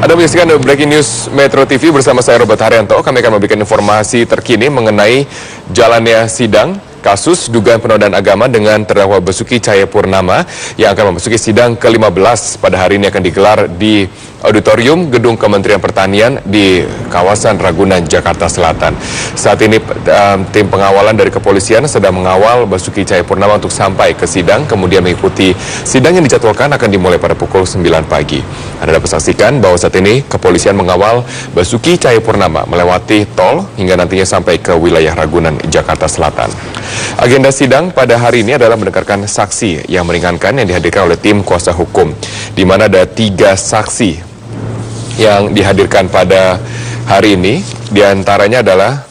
Anda menyaksikan Breaking News Metro TV bersama saya Robert Haryanto. Kami akan memberikan informasi terkini mengenai jalannya sidang kasus dugaan penodaan agama dengan terdakwa Basuki Cahayapurnama yang akan memasuki sidang ke-15 pada hari ini akan digelar di Auditorium Gedung Kementerian Pertanian di kawasan Ragunan, Jakarta Selatan. Saat ini tim pengawalan dari kepolisian sedang mengawal Basuki Cahayapurnama untuk sampai ke sidang, kemudian mengikuti sidang yang dijadwalkan akan dimulai pada pukul 9 pagi. Anda dapat saksikan bahwa saat ini kepolisian mengawal Basuki Cahayapurnama melewati tol hingga nantinya sampai ke wilayah Ragunan, Jakarta Selatan. Agenda sidang pada hari ini adalah mendengarkan saksi yang meringankan yang dihadirkan oleh tim kuasa hukum, di mana ada 3 saksi yang dihadirkan pada hari ini. Di antaranya adalah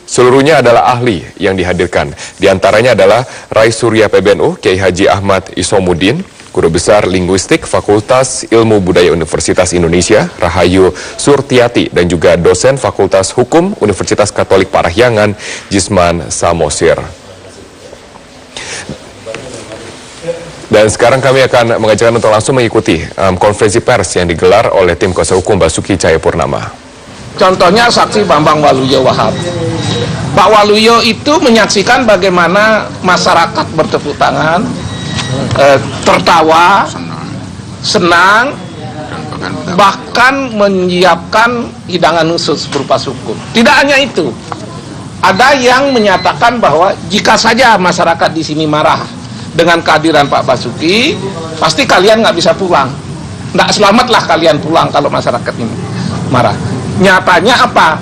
seluruhnya adalah ahli yang dihadirkan. Di antaranya adalah Rais Surya PBNU, Kiai Haji Ahmad Isomuddin, Guru Besar Linguistik Fakultas Ilmu Budaya Universitas Indonesia, Rahayu Surtiati, dan juga dosen Fakultas Hukum Universitas Katolik Parahyangan, Jisman Samosir. Dan sekarang kami akan mengajakkan untuk langsung mengikuti konferensi pers yang digelar oleh tim kuasa hukum Basuki Cahayapurnama. Contohnya saksi Bambang Waluyo Wahab. Pak Waluyo itu menyaksikan bagaimana masyarakat bertepuk tangan, tertawa, senang, bahkan menyiapkan hidangan khusus berupa suku. Tidak hanya itu, ada yang menyatakan bahwa jika saja masyarakat di sini marah dengan kehadiran Pak Basuki, pasti kalian nggak bisa pulang. Nggak selamatlah kalian pulang kalau masyarakat ini marah. Nyatanya apa?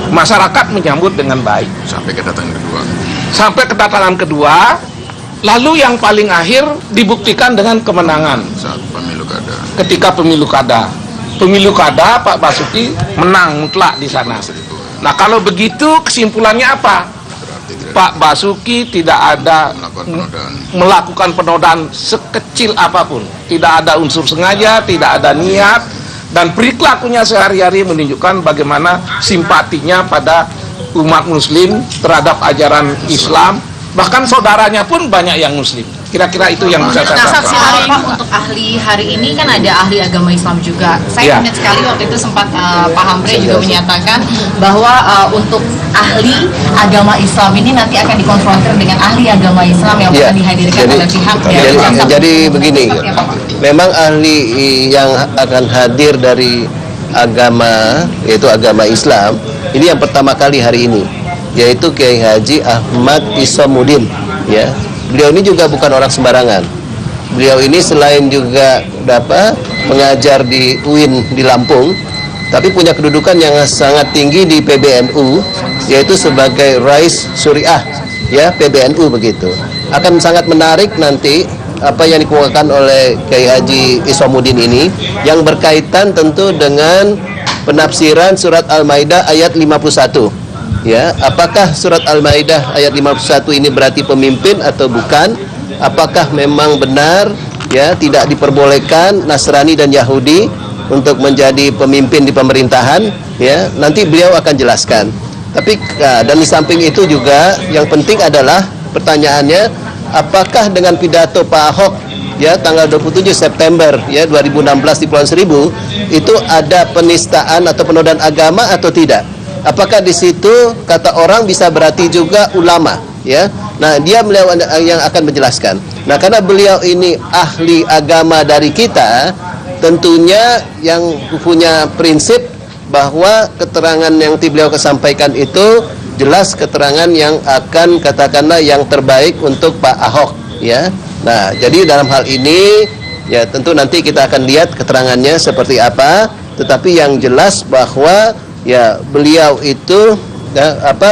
Masyarakat menyambut dengan baik. Sampai kedatangan kedua. Sampai kedatangan kedua, lalu yang paling akhir dibuktikan dengan kemenangan. Saat pemilu kada. Ketika pemilu kada. Pemilu kada, Pak Basuki menang mutlak di sana. Nah, kalau begitu kesimpulannya apa? Pak Basuki tidak ada melakukan penodaan sekecil apapun. Tidak ada unsur sengaja, tidak ada niat, dan perilakunya sehari-hari menunjukkan bagaimana simpatinya pada umat muslim terhadap ajaran Islam. Bahkan saudaranya pun banyak yang muslim. Kira-kira itu yang bisa saya katakan. saksi hari ini, untuk ahli hari ini kan ada ahli agama Islam juga. Saya ingat sekali waktu itu sempat Pak Hamre juga menyatakan bahwa untuk ahli agama Islam ini nanti akan dikonfrontir dengan ahli agama Islam yang akan dihadirkan oleh pihak dari jadi begini, memang ahli yang akan hadir dari agama, yaitu agama Islam, ini yang pertama kali hari ini, yaitu Kiai Haji Ahmad Isomuddin, ya. Beliau ini juga bukan orang sembarangan. Beliau ini selain juga dapat mengajar di UIN di Lampung, tapi punya kedudukan yang sangat tinggi di PBNU, yaitu sebagai Rais Syuriah, ya, PBNU begitu. Akan sangat menarik nanti apa yang dikemukakan oleh Kiai Haji Isomuddin ini, yang berkaitan tentu dengan penafsiran surat Al-Maidah ayat 51. Ya, apakah surat Al-Maidah ayat 51 ini berarti pemimpin atau bukan? Apakah memang benar ya tidak diperbolehkan Nasrani dan Yahudi untuk menjadi pemimpin di pemerintahan? Ya, nanti beliau akan jelaskan. Tapi dan di samping itu juga yang penting adalah pertanyaannya, apakah dengan pidato Pak Ahok ya tanggal 27 September ya 2016 di Pulau Seribu itu ada penistaan atau penodaan agama atau tidak? Apakah di situ kata orang bisa berarti juga ulama, ya? Nah, dia beliau yang akan menjelaskan. Nah, karena beliau ini ahli agama dari kita, tentunya yang punya prinsip bahwa keterangan yang beliau sampaikan itu jelas keterangan yang akan katakanlah yang terbaik untuk Pak Ahok, ya. Nah, jadi dalam hal ini ya tentu nanti kita akan lihat keterangannya seperti apa, tetapi yang jelas bahwa ya beliau itu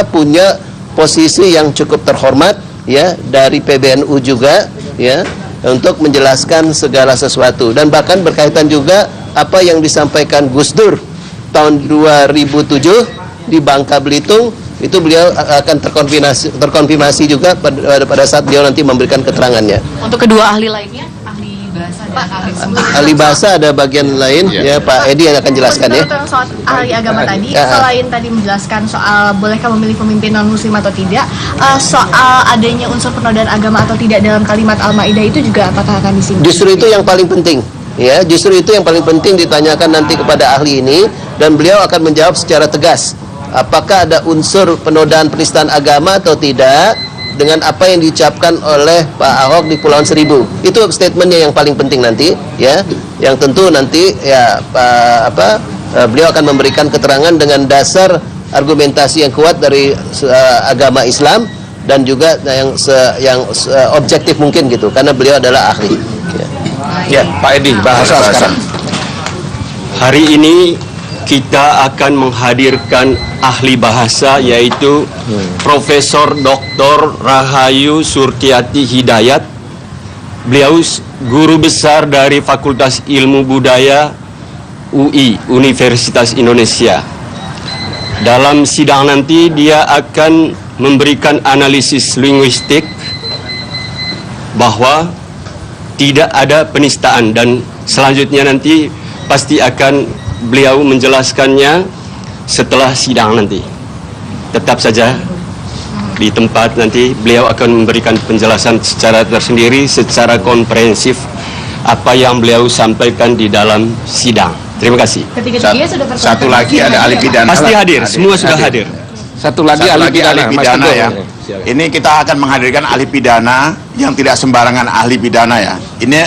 punya posisi yang cukup terhormat ya dari PBNU juga ya untuk menjelaskan segala sesuatu, dan bahkan berkaitan juga apa yang disampaikan Gus Dur tahun 2007 di Bangka Belitung, itu beliau akan terkonfirmasi juga pada saat beliau nanti memberikan keterangannya. Untuk kedua ahli lainnya, ahli bahasa ada bagian lain ya Pak Edi yang akan jelaskan ya. Soal ahli agama tadi, selain tadi menjelaskan soal bolehkah memilih pemimpin non muslim atau tidak, soal adanya unsur penodaan agama atau tidak dalam kalimat Al-Maidah itu juga apakah akan disinggung? Justru itu yang paling penting. Ya, justru itu yang paling penting ditanyakan nanti kepada ahli ini, dan beliau akan menjawab secara tegas. Apakah ada unsur penodaan penistaan agama atau tidak dengan apa yang diucapkan oleh Pak Ahok di Kepulauan Seribu. Itu statementnya yang paling penting nanti, ya. Yang tentu nanti ya beliau akan memberikan keterangan dengan dasar argumentasi yang kuat dari agama Islam dan juga yang objektif mungkin gitu, karena beliau adalah ahli. Ya, Pak Edi, bahasa sekarang. Hari ini kita akan menghadirkan ahli bahasa, yaitu Profesor Dr. Rahayu Surtiati Hidayat. Beliau guru besar dari Fakultas Ilmu Budaya UI, Universitas Indonesia. Dalam sidang nanti dia akan memberikan analisis linguistik bahwa tidak ada penistaan, dan selanjutnya nanti pasti akan beliau menjelaskannya setelah sidang nanti. Tetap saja di tempat, nanti beliau akan memberikan penjelasan secara tersendiri, secara komprehensif apa yang beliau sampaikan di dalam sidang. Terima kasih. Ketiga-tiganya sudah Satu lagi ada ahli pidana. Pasti hadir, semua sudah hadir. Satu lagi ahli pidana ya. Ini kita akan menghadirkan ahli pidana yang tidak sembarangan ahli pidana ya. Ini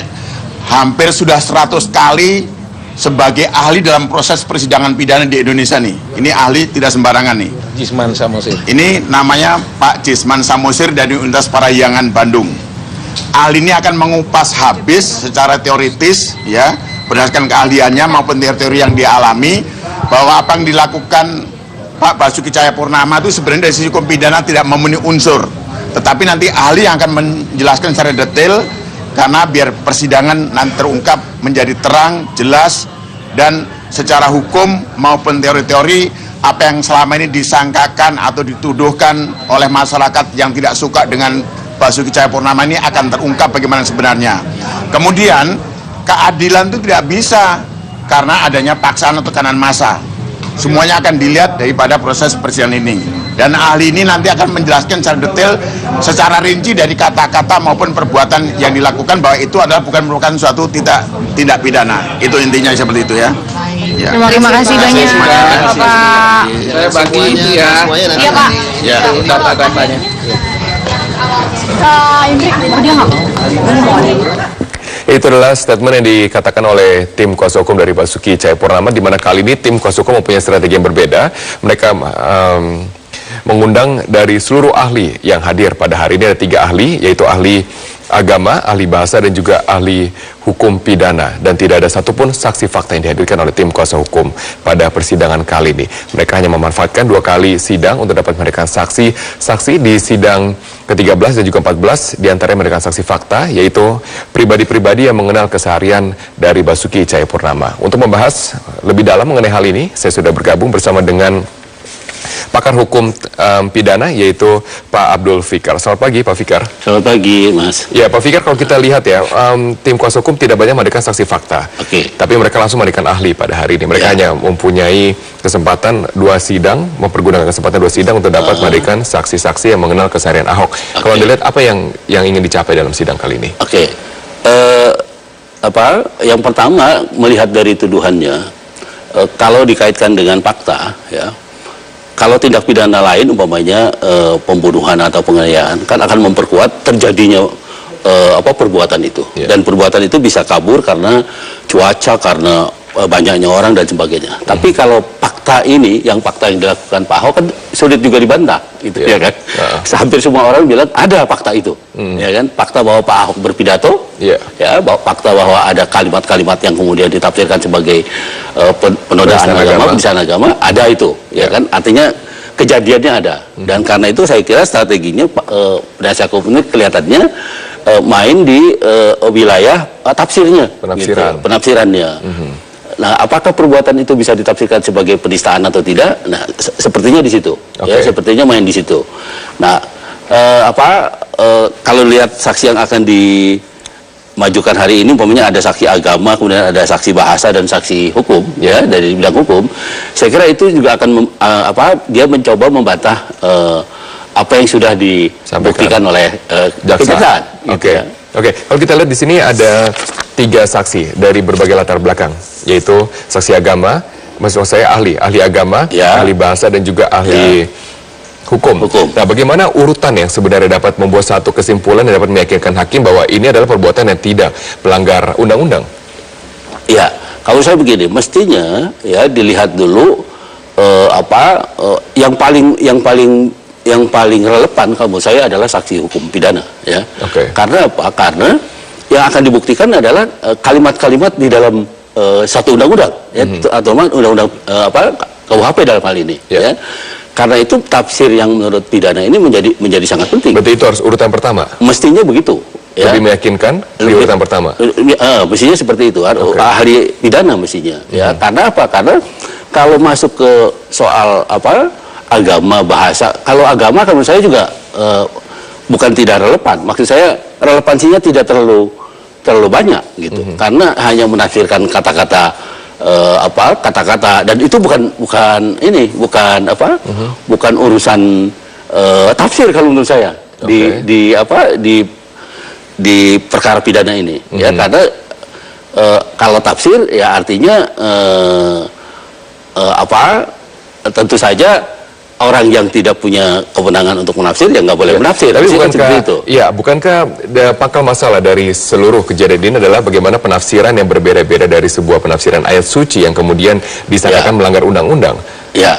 hampir sudah 100 kali sebagai ahli dalam proses persidangan pidana di Indonesia nih. Ini ahli tidak sembarangan nih. Jisman Samosir. Ini namanya Pak Jisman Samosir dari Universitas Parahyangan Bandung. Ahli ini akan mengupas habis secara teoritis ya, berdasarkan keahliannya maupun teori-teori yang dialami, bahwa apa yang dilakukan Pak Basuki Cahayapurnama itu sebenarnya dari sisi hukum pidana tidak memenuhi unsur. Tetapi nanti ahli yang akan menjelaskan secara detail, karena biar persidangan nanti terungkap menjadi terang, jelas, dan secara hukum maupun teori-teori apa yang selama ini disangkakan atau dituduhkan oleh masyarakat yang tidak suka dengan Basuki Cahayapurnama ini akan terungkap bagaimana sebenarnya. Kemudian keadilan itu tidak bisa karena adanya paksaan atau tekanan massa. Semuanya akan dilihat daripada proses persidangan ini. Dan ahli ini nanti akan menjelaskan secara detail, secara rinci dari kata-kata maupun perbuatan yang dilakukan, bahwa itu adalah bukan merupakan suatu tindak pidana. Itu intinya seperti itu ya. Ya. Terima kasih banyak, Bapak. Saya bagi itu ya. Iya, Pak. Ya, data-datanya. Itu adalah statement yang dikatakan oleh tim kuasa hukum dari Basuki Cahayapurnama, di mana kali ini tim kuasa hukum mempunyai strategi yang berbeda. Mereka mengundang dari seluruh ahli yang hadir pada hari ini. Ada 3 ahli, yaitu ahli agama, ahli bahasa, dan juga ahli hukum pidana. Dan tidak ada satupun saksi fakta yang dihadirkan oleh tim kuasa hukum pada persidangan kali ini. Mereka hanya memanfaatkan 2 kali sidang untuk dapat memberikan saksi di sidang ke-13 dan juga 14, diantaranya memberikan saksi fakta, yaitu pribadi-pribadi yang mengenal keseharian dari Basuki Cahayapurnama. Untuk membahas lebih dalam mengenai hal ini, saya sudah bergabung bersama dengan pakar hukum pidana, yaitu Pak Abdul Fikar. Selamat pagi, Pak Fikar. Selamat pagi, Mas. Ya, Pak Fikar, kalau kita lihat ya, tim kuasa hukum tidak banyak menghadirkan saksi fakta. Oke. Tapi mereka langsung menghadirkan ahli pada hari ini. Mereka Ya. hanya mempunyai kesempatan 2 sidang, mempergunakan kesempatan 2 sidang untuk dapat menghadirkan saksi-saksi yang mengenal keseharian Ahok. Kalau dilihat, apa yang ingin dicapai dalam sidang kali ini? Oke. Yang pertama, melihat dari tuduhannya, kalau dikaitkan dengan fakta, ya, kalau tindak pidana lain, umpamanya pembunuhan atau penganiayaan, kan akan memperkuat terjadinya perbuatan itu. Yeah. Dan perbuatan itu bisa kabur karena cuaca, karena banyaknya orang dan sebagainya. Tapi kalau fakta ini, fakta yang dilakukan Pak Ahok kan sulit juga dibantah, gitu ya kan? Hampir semua orang bilang ada fakta itu, ya kan? Fakta bahwa Pak Ahok berpidato, ya, fakta bahwa ada kalimat-kalimat yang kemudian ditafsirkan sebagai penodaan agama, penistaan agama, ada itu, ya kan? Artinya kejadiannya ada. Dan karena itu saya kira strateginya penasihat hukum ini kelihatannya main di wilayah tafsirnya, Penafsiran. gitu, penafsirannya. Nah, apakah perbuatan itu bisa ditafsirkan sebagai penistaan atau tidak? Nah, sepertinya di situ. Ya, sepertinya main di situ. Nah, kalau lihat saksi yang akan dimajukan hari ini, umpamanya ada saksi agama, kemudian ada saksi bahasa dan saksi hukum, ya, dari bidang hukum. Saya kira itu juga akan dia mencoba membantah apa yang sudah dibuktikan oleh kejaksaan. Oke. Kalau kita lihat di sini ada 3 saksi dari berbagai latar belakang, yaitu saksi agama, maksud saya ahli agama, ahli bahasa, dan juga ahli hukum. Nah, bagaimana urutan yang sebenarnya dapat membuat satu kesimpulan dan dapat meyakinkan hakim bahwa ini adalah perbuatan yang tidak melanggar undang-undang? Ya, kalau saya begini, mestinya ya dilihat dulu yang paling relevan kalau saya adalah saksi hukum pidana, ya. Karena apa? Karena yang akan dibuktikan adalah kalimat-kalimat di dalam satu undang-undang, ya, atau undang-undang KUHP dalam hal ini, ya. Karena itu tafsir yang menurut pidana ini menjadi sangat penting. Berarti itu harus urutan pertama? Mestinya begitu. Ya. Lebih meyakinkan di urutan pertama? Mestinya seperti itu, ahli pidana mestinya. Ya. Karena apa? Karena kalau masuk ke soal agama, bahasa, kalau agama kan menurut saya juga bukan tidak relevan. Maksud saya relevansinya tidak terlalu banyak gitu. Karena hanya menafsirkan kata-kata dan itu bukan urusan tafsir kalau menurut saya di perkara pidana ini, ya. Karena kalau tafsir ya artinya tentu saja orang yang tidak punya kewenangan untuk menafsir ya nggak boleh menafsir. Tapi bukankah bukankah pangkal masalah dari seluruh kejadian ini adalah bagaimana penafsiran yang berbeda-beda dari sebuah penafsiran ayat suci yang kemudian disangkakan melanggar undang-undang? Ya,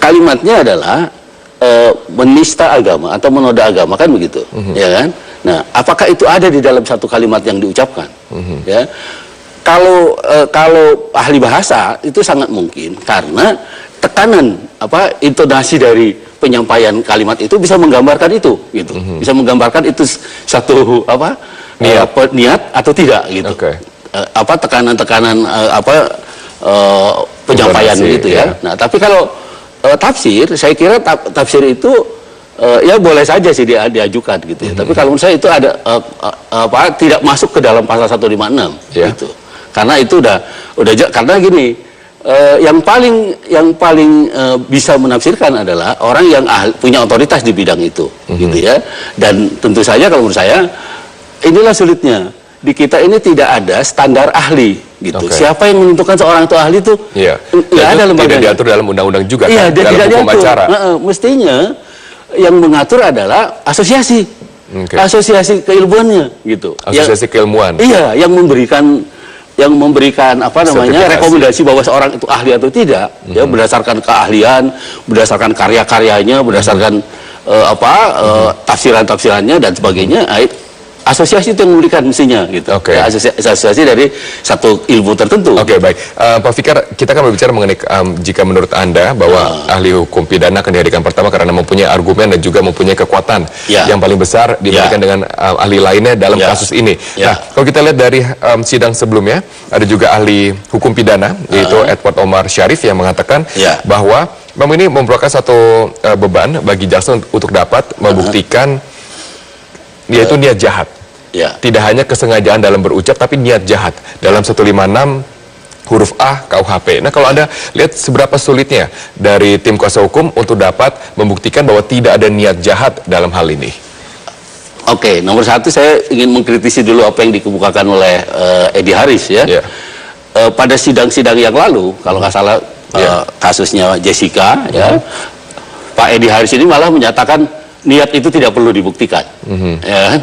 kalimatnya adalah menista agama atau menoda agama, kan begitu, ya kan? Nah, apakah itu ada di dalam satu kalimat yang diucapkan? Ya, kalau ahli bahasa itu sangat mungkin karena tekanan intonasi dari penyampaian kalimat itu bisa menggambarkan itu gitu. Bisa menggambarkan itu satu niat atau tidak gitu. Tekanan-tekanan penyampaian gitu, ya. Nah, tapi kalau tafsir, saya kira tafsir itu ya boleh saja sih diajukan gitu, ya. Tapi kalau menurut saya itu ada tidak masuk ke dalam pasal 156 gitu. Karena itu udah karena gini, yang paling bisa menafsirkan adalah orang yang punya otoritas di bidang itu, gitu ya. Dan tentu saja kalau menurut saya inilah sulitnya di kita ini, tidak ada standar ahli, gitu. Siapa yang menentukan seorang itu ahli itu? Nggak ada lembaganya. Tidak diatur dalam undang-undang juga, kan? Dalam tidak hukum diatur. acara. Mestinya yang mengatur adalah asosiasi, asosiasi keilmuannya, gitu. Asosiasi keilmuan. Iya, yang memberikan rekomendasi bahwa seorang itu ahli atau tidak, ya, berdasarkan keahlian, berdasarkan karya-karyanya, berdasarkan tafsiran-tafsirannya dan sebagainya. Asosiasi itu yang memberikan mestinya, gitu. Ya, asosiasi dari satu ilmu tertentu. Baik. Pak Fikar, kita akan berbicara mengenai jika menurut Anda bahwa ahli hukum pidana akan dihadirkan pertama karena mempunyai argumen dan juga mempunyai kekuatan yang paling besar dibandingkan dengan ahli lainnya dalam kasus ini. Nah, kalau kita lihat dari sidang sebelumnya, ada juga ahli hukum pidana, yaitu Edward Omar Syarif, yang mengatakan bahwa memang ini merupakan satu beban bagi jaksa untuk dapat membuktikan yaitu niat jahat. Tidak hanya kesengajaan dalam berucap, tapi niat jahat dalam 156 huruf A KUHP. Nah, kalau Anda lihat seberapa sulitnya dari tim kuasa hukum untuk dapat membuktikan bahwa tidak ada niat jahat dalam hal ini. Nomor satu saya ingin mengkritisi dulu apa yang dikemukakan oleh Edi Haris, ya. Pada sidang-sidang yang lalu, kalau nggak salah kasusnya Jessica, ya, Pak Edi Haris ini malah menyatakan niat itu tidak perlu dibuktikan, ya.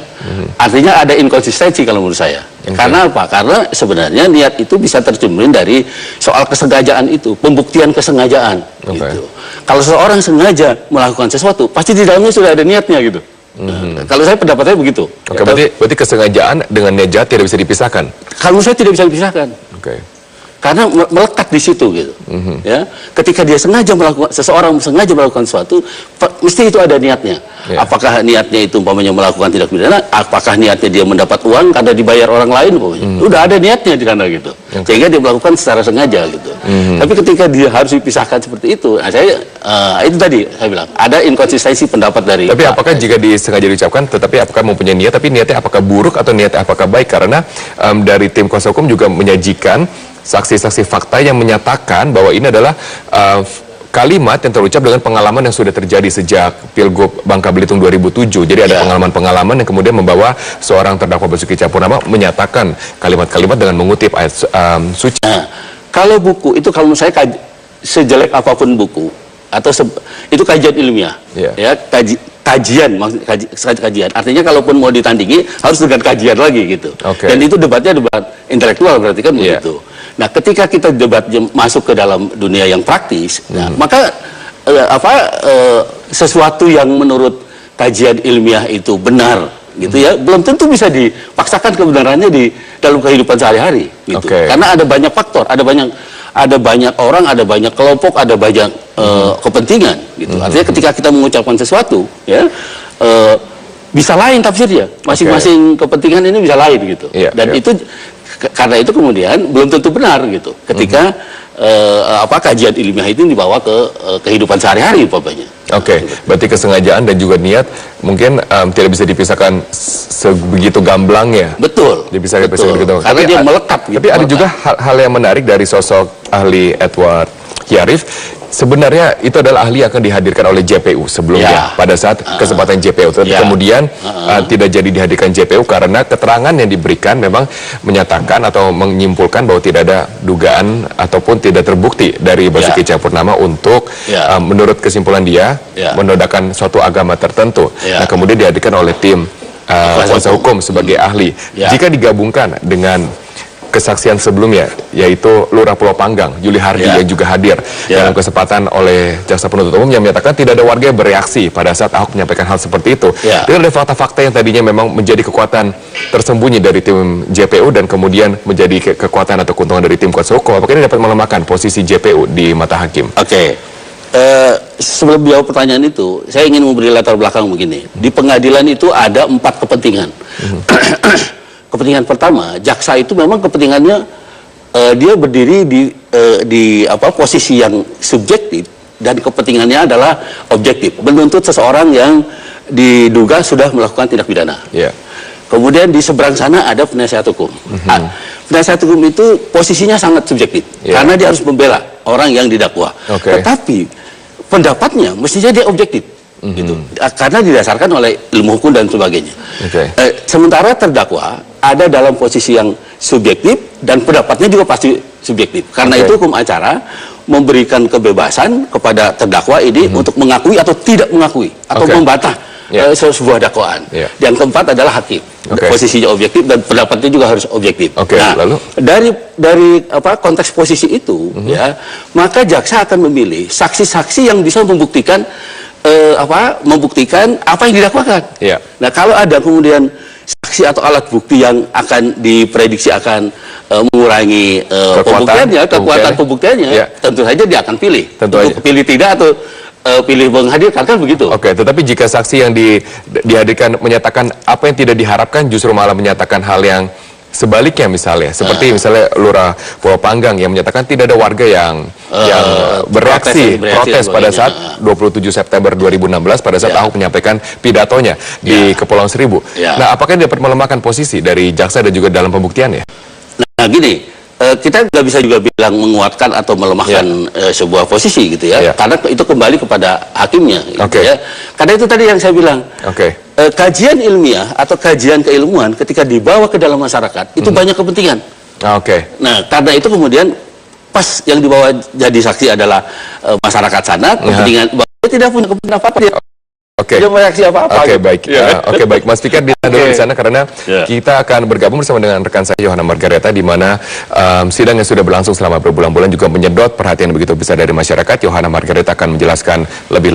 Artinya ada inkonsistensi kalau menurut saya. Karena apa? Karena sebenarnya niat itu bisa tercermin dari soal kesengajaan itu, pembuktian kesengajaan, gitu. Kalau seseorang sengaja melakukan sesuatu, pasti di dalamnya sudah ada niatnya, gitu. Kalau saya pendapatnya begitu. Berarti kesengajaan dengan niat jahat tidak bisa dipisahkan. Kalau saya tidak bisa dipisahkan. Karena melekat di situ, gitu. Ya, ketika dia seseorang sengaja melakukan sesuatu, mesti itu ada niatnya. Apakah niatnya itu umpamanya melakukan tindak pidana, apakah niatnya dia mendapat uang karena dibayar orang lain, umpamanya. Udah ada niatnya di sana, gitu. Sehingga dia melakukan secara sengaja, gitu. Tapi ketika dia harus dipisahkan seperti itu, itu tadi saya bilang ada inkonsistensi pendapat dari. Tapi apakah jika disengaja diucapkan, tetapi apakah mempunyai niat, tapi niatnya apakah buruk atau niatnya apakah baik? Karena dari tim kuasa hukum juga menyajikan saksi-saksi fakta yang menyatakan bahwa ini adalah kalimat yang terucap dengan pengalaman yang sudah terjadi sejak Pilgub Bangka Belitung 2007. Jadi ada pengalaman-pengalaman yang kemudian membawa seorang terdakwa Basuki Cahayapurnama menyatakan kalimat-kalimat dengan mengutip ayat suci. Nah, kalau buku itu, kalau menurut saya sejelek apapun buku atau itu kajian ilmiah, ya kajian artinya kalaupun mau ditandingi harus dengan kajian lagi gitu. Dan itu debatnya debat intelektual, berarti kan begitu. Nah, ketika kita debatnya masuk ke dalam dunia yang praktis, nah, maka sesuatu yang menurut kajian ilmiah itu benar gitu ya, belum tentu bisa dipaksakan kebenarannya di dalam kehidupan sehari-hari gitu. Karena ada banyak faktor, ada banyak orang, ada banyak kelompok, ada banyak kepentingan gitu. Artinya ketika kita mengucapkan sesuatu ya, bisa lain tafsirnya, masing-masing kepentingan ini bisa lain gitu. Dan itu karena itu kemudian belum tentu benar gitu ketika kajian ilmiah itu dibawa ke kehidupan sehari-hari umpamanya. Berarti kesengajaan dan juga niat mungkin tidak bisa dipisahkan sebegitu gamblangnya. Betul. Begitu. Karena dia melekat. Tapi ada juga hal yang menarik dari sosok ahli Edward Kyarif. Sebenarnya itu adalah ahli yang akan dihadirkan oleh JPU sebelumnya pada saat kesempatan JPU. Kemudian tidak jadi dihadirkan JPU karena keterangan yang diberikan memang menyatakan atau menyimpulkan bahwa tidak ada dugaan ataupun tidak terbukti dari Basuki Cahayapurnama untuk menurut kesimpulan dia menodaikan suatu agama tertentu. Nah, kemudian dihadirkan oleh tim kuasa hukum sebagai ahli. Jika digabungkan dengan kesaksian sebelumnya, yaitu Lurah Pulau Panggang, Juli Hardi yang juga hadir dalam kesempatan oleh Jaksa Penuntut Umum yang menyatakan tidak ada warga yang bereaksi pada saat Ahok menyampaikan hal seperti itu. Dengan ada fakta-fakta yang tadinya memang menjadi kekuatan tersembunyi dari tim JPU dan kemudian menjadi kekuatan atau keuntungan dari tim kuasa hukum, apakah ini dapat melemahkan posisi JPU di mata hakim? Sebelum jawab pertanyaan itu, saya ingin memberi latar belakang begini. Di pengadilan itu ada 4 kepentingan. Kepentingan pertama, jaksa itu memang kepentingannya dia berdiri di posisi yang subjektif dan kepentingannya adalah objektif, menuntut seseorang yang diduga sudah melakukan tindak pidana. Kemudian di seberang sana ada penasihat hukum. Penasihat hukum itu posisinya sangat subjektif karena dia harus membela orang yang didakwa. Tetapi pendapatnya mestinya dia objektif. Gitu. Karena didasarkan oleh ilmu hukum dan sebagainya. Sementara terdakwa ada dalam posisi yang subjektif dan pendapatnya juga pasti subjektif. Karena itu hukum acara memberikan kebebasan kepada terdakwa ini untuk mengakui atau tidak mengakui atau membantah sebuah dakwaan. Yang keempat adalah hakim. Posisinya objektif dan pendapatnya juga harus objektif. Nah, lalu dari konteks posisi itu maka jaksa akan memilih saksi-saksi yang bisa membuktikan apa yang didakwakan. Nah, kalau ada kemudian saksi atau alat bukti yang akan diprediksi akan mengurangi kekuatan pembuktiannya, tentu saja dia akan pilih. Pilih tidak atau pilih menghadirkan, kan begitu. Tetapi jika saksi yang dihadirkan menyatakan apa yang tidak diharapkan, justru malah menyatakan hal yang sebaliknya, misalnya seperti misalnya Lurah Pulau Panggang yang menyatakan tidak ada warga yang bereaksi protes pada saat 27 September 2016 pada saat Ahok menyampaikan pidatonya di Kepulauan Seribu. Nah, apakah ini dapat melemahkan posisi dari jaksa dan juga dalam pembuktiannya? Nah, gini, kita nggak bisa juga bilang menguatkan atau melemahkan sebuah posisi gitu ya, karena itu kembali kepada hakimnya gitu ya. Karena itu tadi yang saya bilang, kajian ilmiah atau kajian keilmuan ketika dibawa ke dalam masyarakat itu banyak kepentingan. Nah, karena itu kemudian pas yang dibawa jadi saksi adalah masyarakat sana, kepentingan dia tidak punya kepentingan apa-apa, dia mereaksi apa-apa. Baik, Mas Fikar di sana karena kita akan bergabung bersama dengan rekan saya Yohana Margareta, di mana sidang yang sudah berlangsung selama berbulan-bulan juga menyedot perhatian begitu besar dari masyarakat. Yohana Margareta akan menjelaskan lebih lanjut.